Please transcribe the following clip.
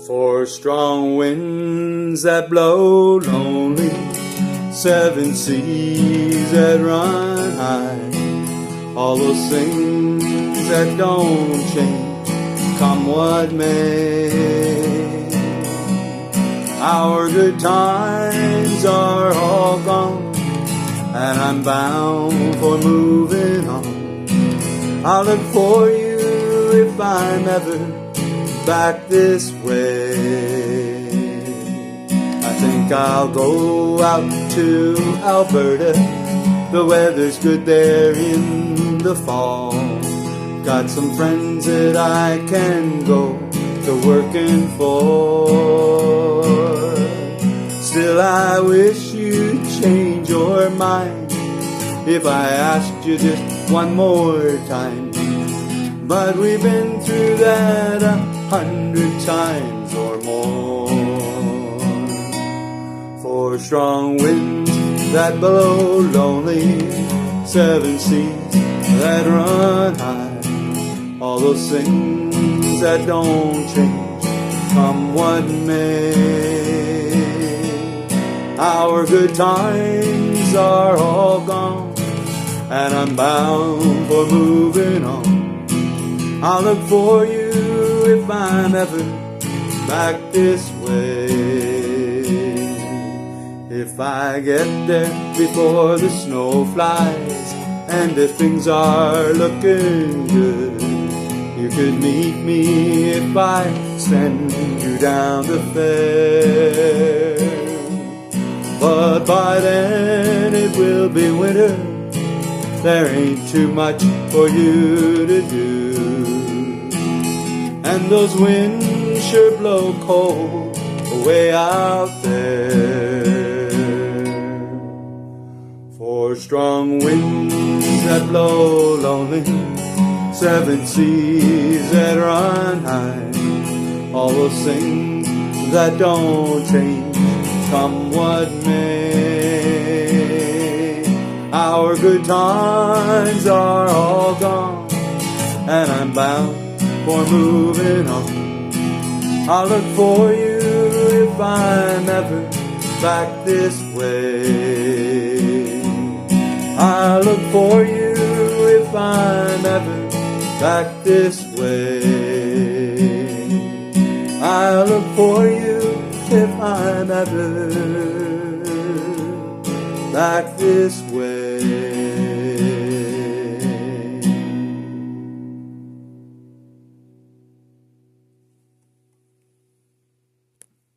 Four strong winds that blow lonely, seven seas that run high, all those things that don't change, come what may. Our good times are all gone, and I'm bound for moving on. I'll look for you if I'm ever back this way. I think I'll go out to Alberta. The weather's good there in the fall. Got some friends that I can go to working for. Still I wish you'd change your mind if I asked you just one more time. But we've been through that 100 times or more. Four strong winds that blow lonely, seven seas that run high, all those things that don't change, come what may. Our good times are all gone, and I'm bound for moving on. I'll look for you if I'm ever back this way. If I get there before the snow flies, and if things are looking good, you could meet me if I send you down the fair. But by then it will be winter, there ain't too much for you to do. And those winds sure blow cold way out there. Four strong winds that blow lonely, seven seas that run high, all those things that don't change, come what may. Our good times are all gone, and I'm bound for moving on. I'll look for you if I'm ever back this way. I'll look for you if I'm ever back this way. I'll look for you if I'm ever back this way.